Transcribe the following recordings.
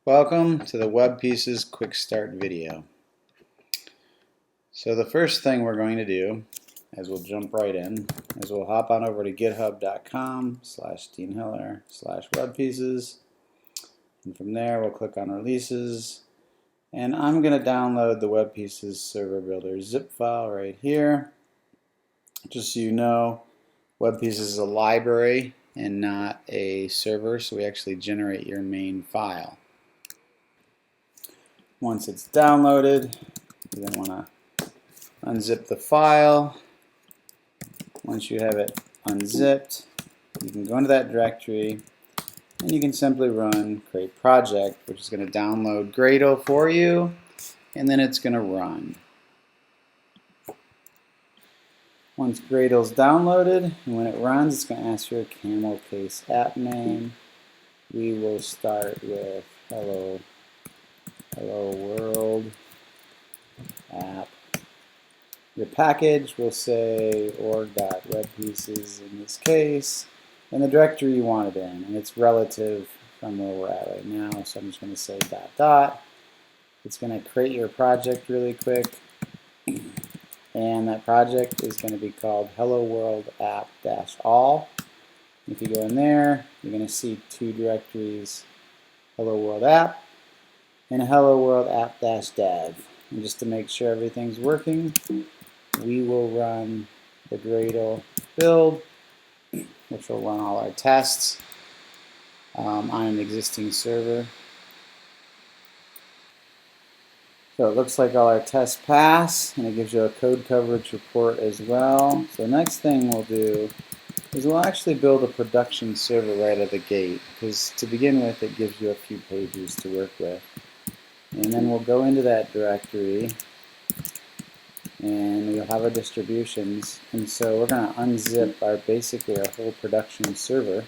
Welcome to the Webpieces QuickStart video. So the first thing we're going to do, as we'll jump right in, is we'll hop on over to github.com/steenhiller/webpieces, and from there we'll click on releases, and I'm going to download the Webpieces server builder zip file right here. Just so you know, Webpieces is a library and not a server, so we actually generate your main file. Once it's downloaded, you're going to want to unzip the file. Once you have it unzipped, you can go into that directory and you can simply run create project, which is going to download Gradle for you, and then it's going to run. Once Gradle is downloaded, and when it runs, it's going to ask for a camel case app name. We will start with hello world app. Your package will say org.webpieces in this case, and the directory you want it in, and it's relative from where we're at right now, so I'm just going to say ... It's going to create your project really quick, and that project is going to be called hello world app-all. If you go in there, you're going to see two directories, hello world app and hello world app-dev. And just to make sure everything's working, we will run the Gradle build, which will run all our tests on an existing server. So it looks like all our tests pass, and it gives you a code coverage report as well. So the next thing we'll do is we'll actually build a production server right out of the gate, because to begin with it gives you a few pages to work with. And then we'll go into that directory and we'll have our distributions, and so we're going to unzip basically our whole production server.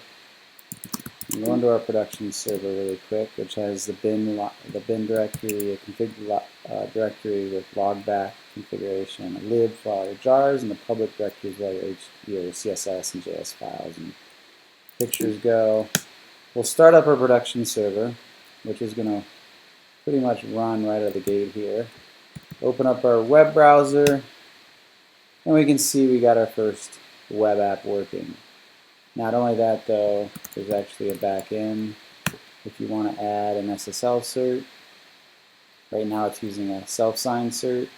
We'll go into our production server really quick, which has the bin directory, a config directory with logback configuration, a lib for all your jars, and the public directory is where your CSS and JS files and pictures go. We'll start up our production server, which is going to pretty much run right out of the gate here. Open up our web browser, and we can see we got our first web app working. Not only that though, there's actually a back end if you want to add an SSL cert. Right now it's using a self-signed cert.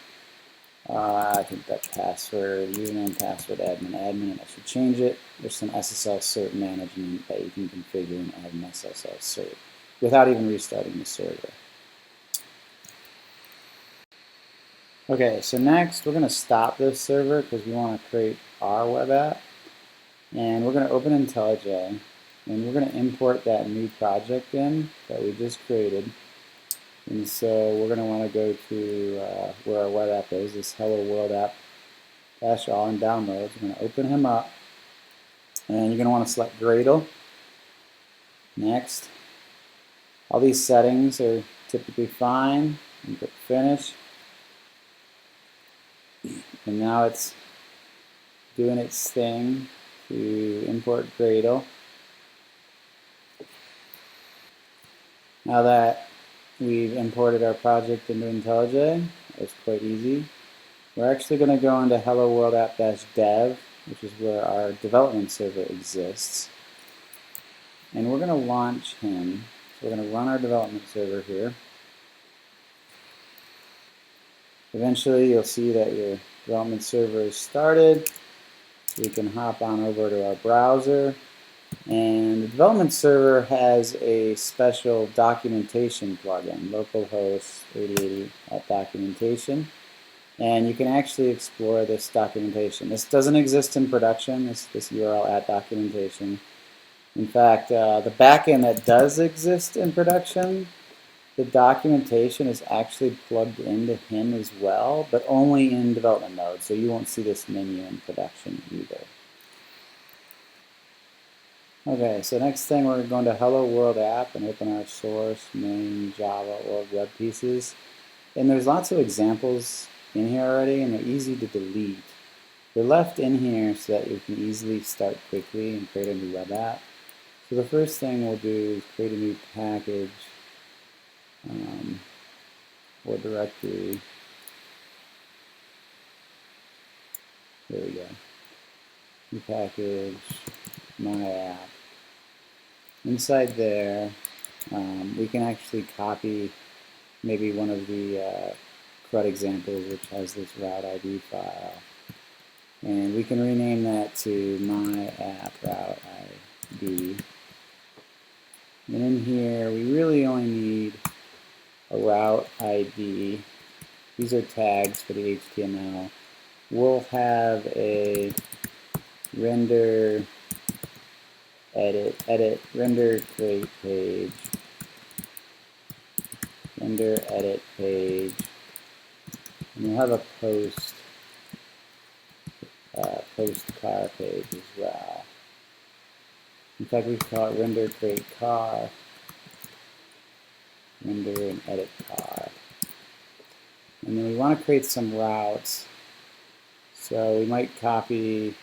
I think that password, username, password, admin, and I should change it. There's some SSL cert management that you can configure and add an SSL cert without even restarting the server. Okay, so next we're going to stop this server because we want to create our web app. And we're going to open IntelliJ, and we're going to import that new project in that we just created. And so we're going to want to go to where our web app is, this hello world app-all in downloads. We're going to open him up, and you're going to want to select Gradle. Next. All these settings are typically fine. And click Finish. And now it's doing its thing to import Gradle. Now that we've imported our project into IntelliJ, it's quite easy. We're actually going to go into hello world app-dev, which is where our development server exists. And we're going to launch him. So we're going to run our development server here. Eventually you'll see that your development server is started. We can hop on over to our browser, and the development server has a special documentation plugin, localhost 8080 documentation, and you can actually explore this documentation. This doesn't exist in production, this URL @documentation. In fact, the backend that does exist in production, the documentation is actually plugged into him as well, but only in development mode, so you won't see this menu in production either. Okay, so next thing we're going to hello world app and open our source, main, Java, org, web pieces. And there's lots of examples in here already, and they're easy to delete. They're left in here so that you can easily start quickly and create a new web app. So the first thing we'll do is create a new package. or directory. There we go. New package, my app. Inside there, we can actually copy maybe one of the CRUD examples, which has this route ID file. And we can rename that to my app route ID. And in here, we really only need a route ID. These are tags for the HTML. We'll have a render edit, render create page, render edit page, and we'll have a post car page as well. In fact, we call it render create car, render and edit car. And then we want to create some routes. So we might copy,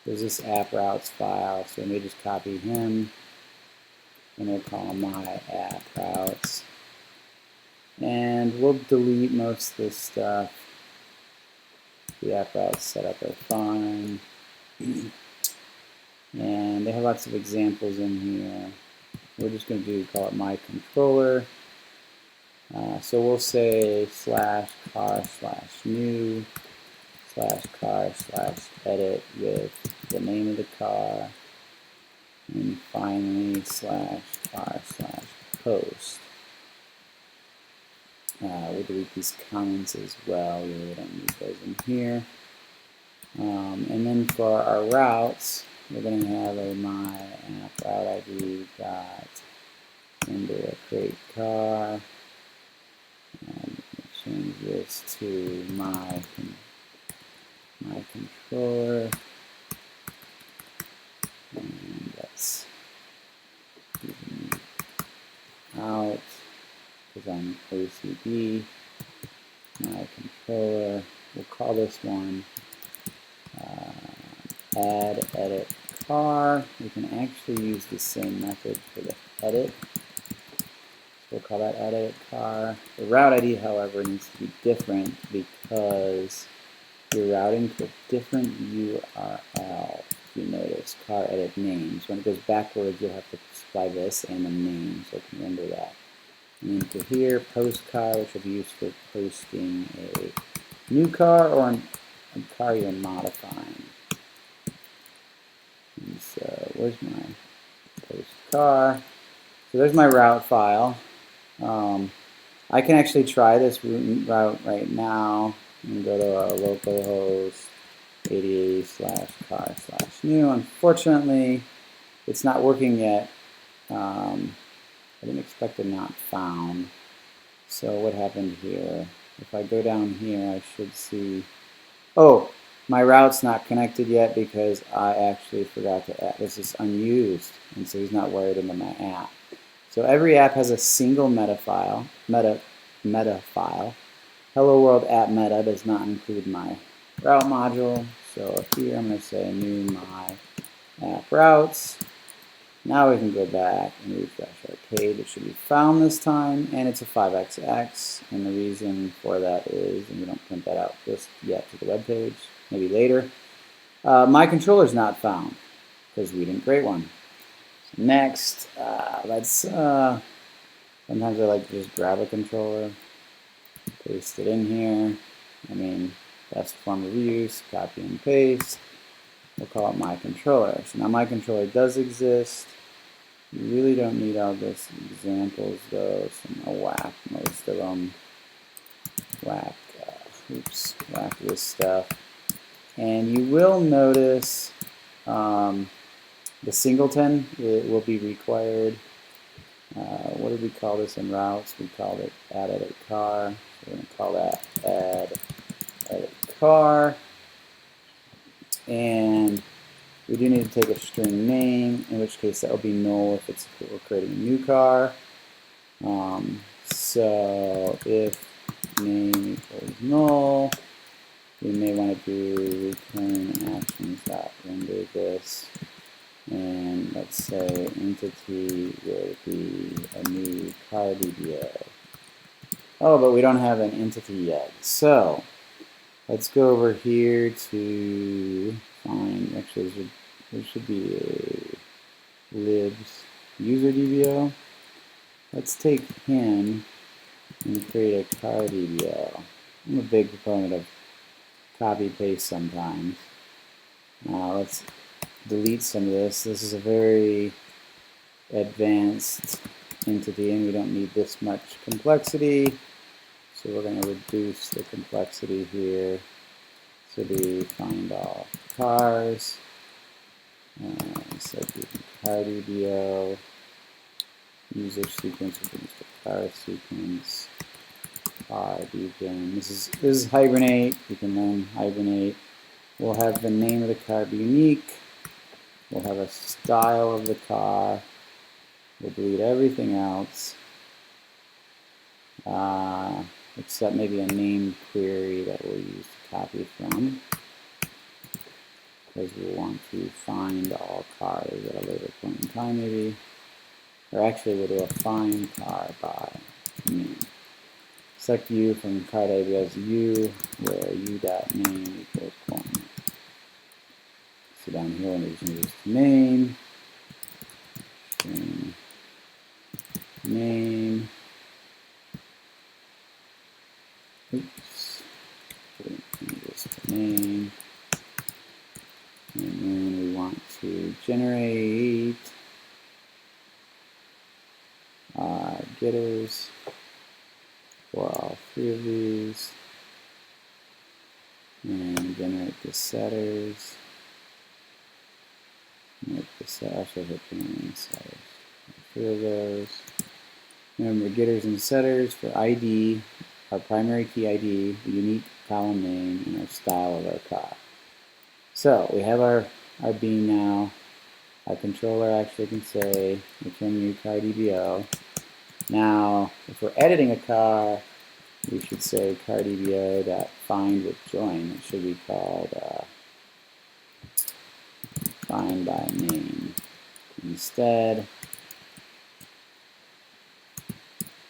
there's this app routes file, so we may just copy him, and we'll call him my app routes. And we'll delete most of this stuff. The app routes setup are fine. And they have lots of examples in here. We're just going to call it my controller. So we'll say /car/new /car/edit with the name of the car, and finally /car/post. We'll delete these comments as well. We really don't need those in here. And then for our routes, we're going to have a my app route ID dot render create car. And change this to my controller. And let's even out because I'm OCD. My controller. We'll call this one add edit car. We can actually use the same method for the edit. So we'll call that add edit car. The route ID, however, needs to be different because you're routing to a different URL. If you notice, car edit names. When it goes backwards, you'll have to supply this and the name, so it can render that. And into here, post car, which will be used for posting a new car or a car you're modifying. And so where's my post car? So there's my route file. I can actually try this route right now and go to our localhost 80/car/new. Unfortunately, it's not working yet. I didn't expect a not found. So what happened here? If I go down here, I should see, oh, my route's not connected yet because I actually forgot to add, this is unused, and so he's not wired into my app. So every app has a single meta file. Hello World app meta does not include my route module. So here I'm going to say new my app routes. Now we can go back and refresh our page. It should be found this time, and it's a 5xx. And the reason for that is, and we don't print that out just yet to the web page, maybe later. My controller is not found because we didn't create one. So next, let's. Sometimes I like to just grab a controller, paste it in here. I mean, best form of use, copy and paste. We'll call it my controller. So now my controller does exist. You really don't need all this examples though, so I'll whack most of them. Whack this stuff. And you will notice the singleton, it will be required. What did we call this in routes? We called it add edit car. So we're going to call that add edit car. And we do need to take a string name, in which case that will be null if we're creating a new car. So if name equals null, we may want to do return actions.render this. And let's say entity will be a new car DBO. Oh, but we don't have an entity yet. So let's go over here to find, actually there should be a libs user DBO. Let's take him and create a car DBO. I'm a big proponent of copy paste sometimes. Now let's delete some of this. This is a very advanced entity and we don't need this much complexity. So we're going to reduce the complexity here. So we find all cars. So car DBO, user sequence, we can use the car sequence, car beacon. This is hibernate. You can learn hibernate. We'll have the name of the car be unique. We'll have a style of the car. We'll delete everything else, except maybe a named query that we'll use to copy from, because we want to find all cars at a later point in time, maybe. Or actually, we'll do a find car by name. Select u from car data as u, where u.name equals point. So down here, when we change this to name, name. Oops. Change this to name. And then we want to generate getters for all three of these. And generate the setters. Make the setters. I should hit generate setters. Three of those. Remember, getters and setters for ID, our primary key ID, the unique column name, and our style of our car. So we have our bean now. Our controller actually can say return new car DBO. Now, if we're editing a car, we should say car DBO.find with join. It should be called find by name instead.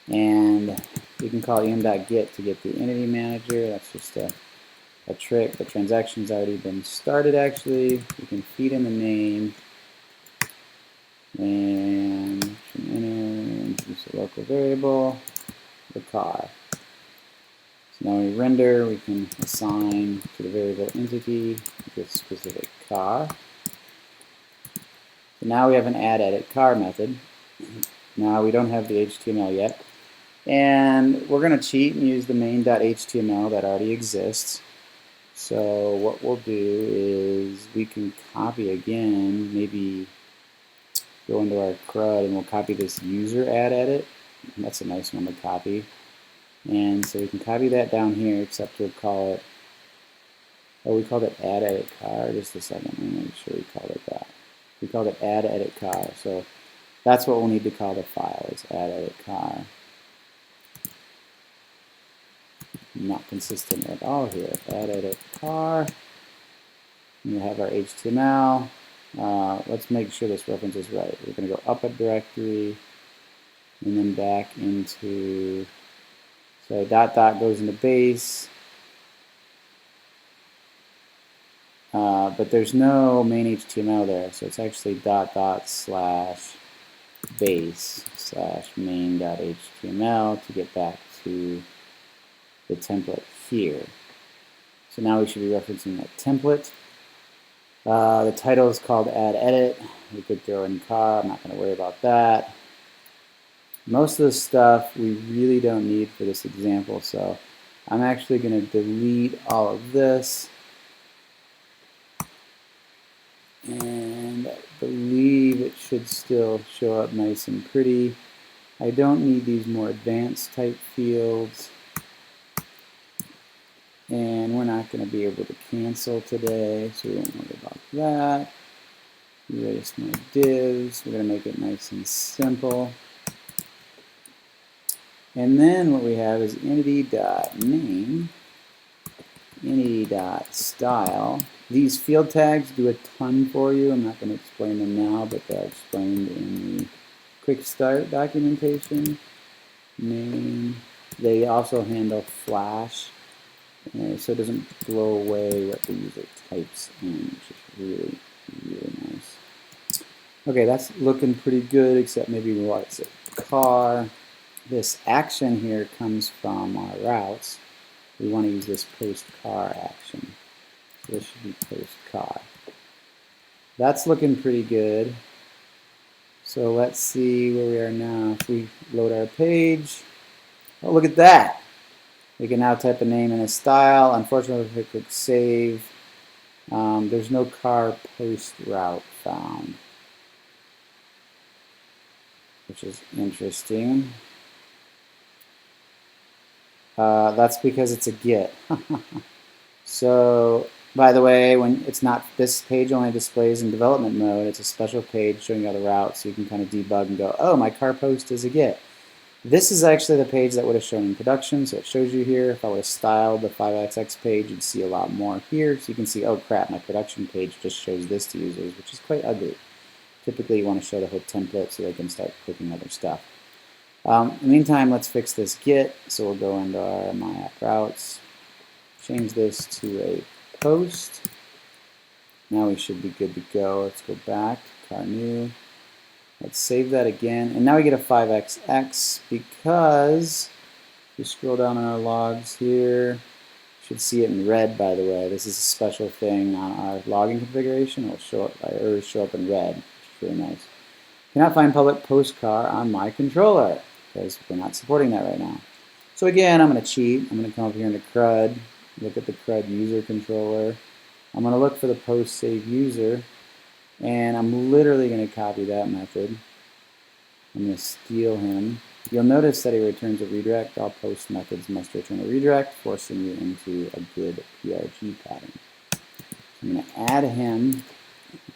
And we can call em.get to get the entity manager. That's just a trick. The transaction's already been started actually. We can feed in the name and introduce a local variable, the car. So now when we render, we can assign to the variable entity this specific car. So now we have an add edit car method. Now we don't have the HTML yet. And we're going to cheat and use the main.html that already exists. So what we'll do is we can copy again, maybe go into our CRUD and we'll copy this user add edit. That's a nice one to copy. And so we can copy that down here, except we'll call it, oh, we called it add edit car. Just a second, let me make sure we called it that. We called it add edit car. So that's what we'll need to call the file, is add edit car. Not consistent at all here. Add edit car. We have our HTML. Let's make sure this reference is right. We're going to go up a directory and then back into, so dot goes into base. But there's no main HTML there, so it's actually /base / main.html to get back to the template here. So now we should be referencing that template. The title is called add edit. We could throw in car. I'm not going to worry about that. Most of the stuff we really don't need for this example, so I'm actually going to delete all of this. And I believe it should still show up nice and pretty. I don't need these more advanced type fields. And we're not going to be able to cancel today, so we won't worry about that. Erase my divs. We're going to make it nice and simple. And then what we have is entity.name, entity.style. These field tags do a ton for you. I'm not going to explain them now, but they're explained in the QuickStart documentation. name. They also handle Flash, so it doesn't blow away what the user types in, which is really, really nice. Okay, that's looking pretty good, except maybe what's it? Car. This action here comes from our routes. We want to use this post car action. So this should be post car. That's looking pretty good. So let's see where we are now. If we load our page, oh, look at that. We can now type a name and a style. Unfortunately, if we click save, there's no car post route found, which is interesting. That's because it's a get. So, by the way, when it's not, this page only displays in development mode. It's a special page showing you all the routes, so you can kind of debug and go, oh, my car post is a get. This is actually the page that would have shown in production, so it shows you here. If I would have styled the 5xx page, you'd see a lot more here. So you can see, oh crap, my production page just shows this to users, which is quite ugly. Typically, you want to show the whole template so they can start clicking other stuff. In the meantime, let's fix this get. So we'll go into our My App Routes, change this to a post. Now we should be good to go. Let's go back to car new. Let's save that again. And now we get a 5xx because if you scroll down on our logs here, you should see it in red, by the way. This is a special thing on our logging configuration. It will show up in red, which is really nice. Cannot find public post car on my controller because we're not supporting that right now. So again, I'm going to cheat. I'm going to come up here into CRUD, look at the CRUD user controller. I'm going to look for the post save user, and I'm literally going to copy that method. I'm going to steal him. You'll notice that he returns a redirect. All post methods must return a redirect, forcing you into a good PRG pattern. So I'm going to add him.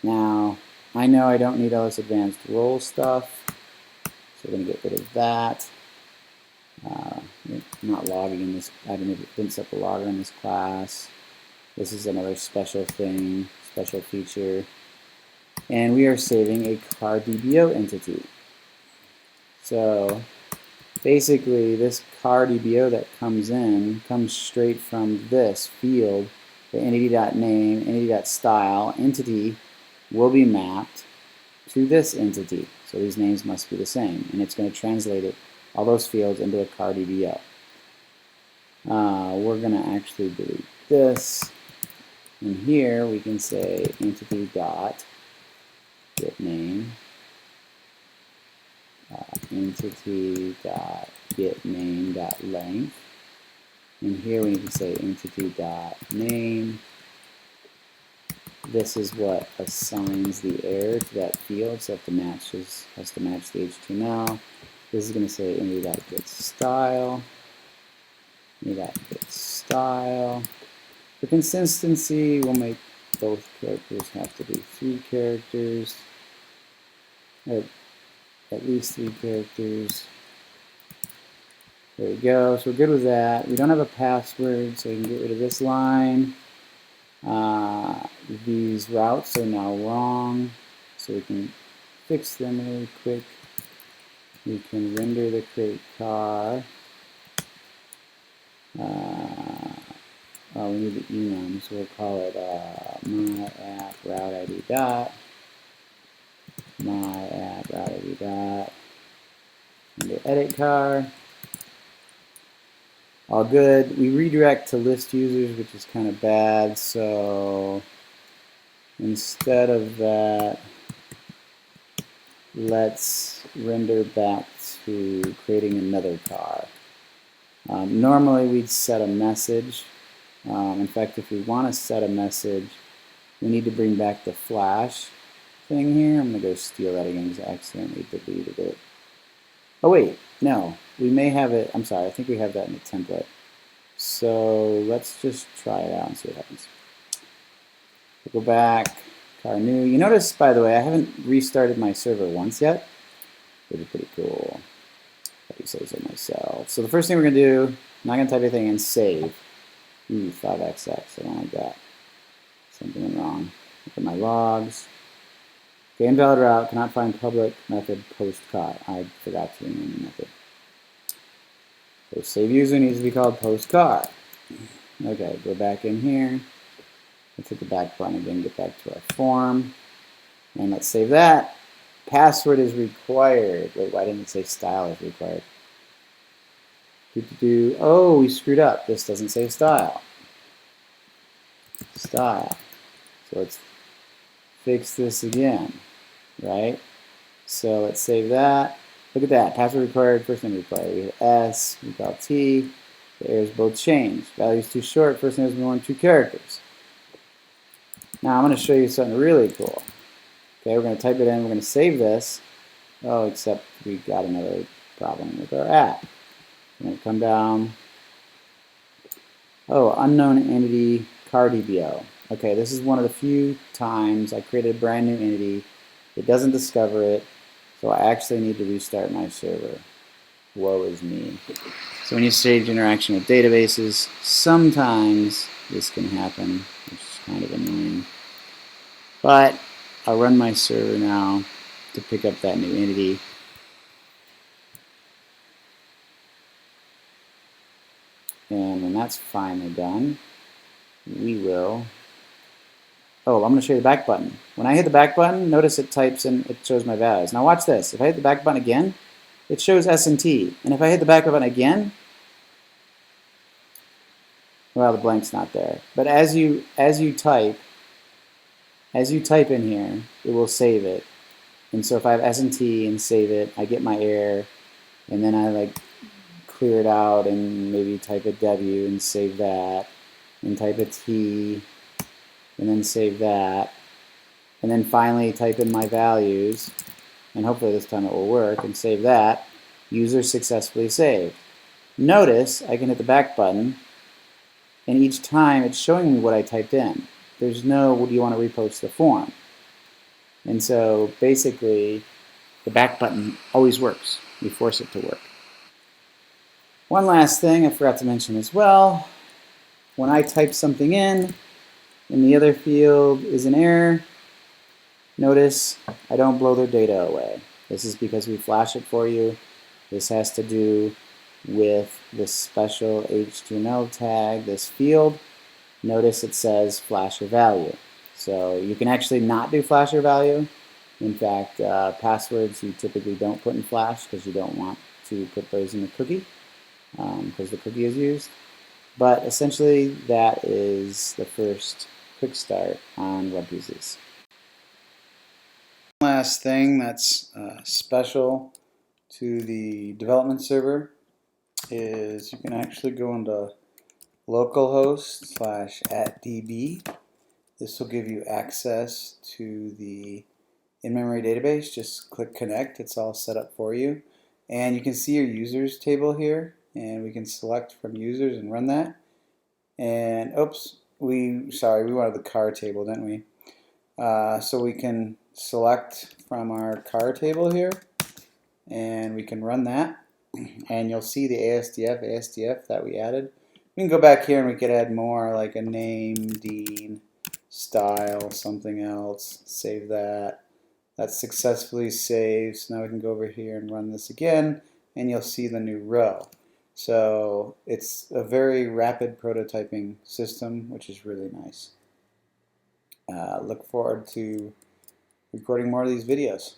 Now, I know I don't need all this advanced role stuff, so we're going to get rid of that. I'm not logging in this. I didn't set the logger in this class. This is another special thing, special feature. And we are saving a car DBO entity. So basically, this car DBO that comes in comes straight from this field, the entity.name, entity.style. Entity will be mapped to this entity. So these names must be the same. And it's going to translate it, all those fields, into a car DBO. We're going to actually delete this. And here we can say entity.getName, entity.getName.length. And here we need to say entity.name. This is what assigns the error to that field, so it has to match the HTML. This is going to say entity.getStyle, entity.getStyle. For consistency, we'll make both characters have to be 3 characters, or at least 3 characters. There we go. So we're good with that. We don't have a password, so we can get rid of this line. These routes are now wrong, so we can fix them really quick. We can render the create car. We need the enum, so we'll call it my app route ID dot, my app route ID dot, and the edit car. All good. We redirect to list users, which is kind of bad, so instead of that, let's render back to creating another car. Normally we'd set a message. In fact, if we want to set a message, we need to bring back the flash thing here. I'm going to go steal that again because I accidentally deleted it. Oh wait, no, we may have it. I'm sorry, I think we have that in the template. So let's just try it out and see what happens. We'll go back, car new. You notice, by the way, I haven't restarted my server once yet, which is pretty cool. Let me say so myself. So the first thing we're going to do, I'm not going to type anything in, save. 5xx, I don't like that. Something went wrong. Look at my logs. Okay, invalid route, cannot find public method post car. I forgot to rename the method. So save user needs to be called post car. Okay, go back in here. Let's hit the back button again, get back to our form. And let's save that. Password is required. Wait, why didn't it say style is required? Oh, we screwed up. This doesn't say style. Style. So let's fix this again, right? So let's save that. Look at that. Password required, first name required. We hit S, we call T. The errors both changed. Value's too short, first name is more than 2 characters. Now I'm going to show you something really cool. Okay, we're going to type it in, we're going to save this. Oh, except we got another problem with our app. We're going to come down. Oh, unknown entity car DBO. Okay, this is one of the few times I created a brand new entity. It doesn't discover it, so I actually need to restart my server. Woe is me. So when you stage interaction with databases, sometimes this can happen, which is kind of annoying. But I'll run my server now to pick up that new entity. And when that's finally done, we will... Oh, I'm going to show you the back button. When I hit the back button, notice it types in, it shows my values. Now watch this. If I hit the back button again, it shows S and T. And if I hit the back button again, well, the blank's not there. But as you type in here, it will save it. And so if I have S and T and save it, I get my error, and then I like clear it out and maybe type a W and save that, and type a T, and then save that, and then finally type in my values, and hopefully this time it will work, and save that. User successfully saved. Notice I can hit the back button, and each time it's showing me what I typed in. There's no, do you want to repost the form? And so basically, the back button always works. We force it to work. One last thing I forgot to mention as well. When I type something in the other field is an error, notice I don't blow their data away. This is because we flash it for you. This has to do with this special HTML tag, this field. Notice it says flash your value. So you can actually not do flash your value. In fact, passwords you typically don't put in flash because you don't want to put those in the cookie because the cookie is used. But essentially that is the first quick start on Webpieces. One last thing that's special to the development server is you can actually go into localhost/@db. This will give you access to the in-memory database. Just click connect. It's all set up for you. And you can see your users table here. And we can select from users and run that. And oops, we wanted the car table, didn't we? So we can select from our car table here. And we can run that. And you'll see the ASDF that we added. We can go back here and we could add more, like a name, Dean, style, something else. Save that. That's successfully saved. So now we can go over here and run this again, and you'll see the new row. So it's a very rapid prototyping system, which is really nice. Look forward to recording more of these videos.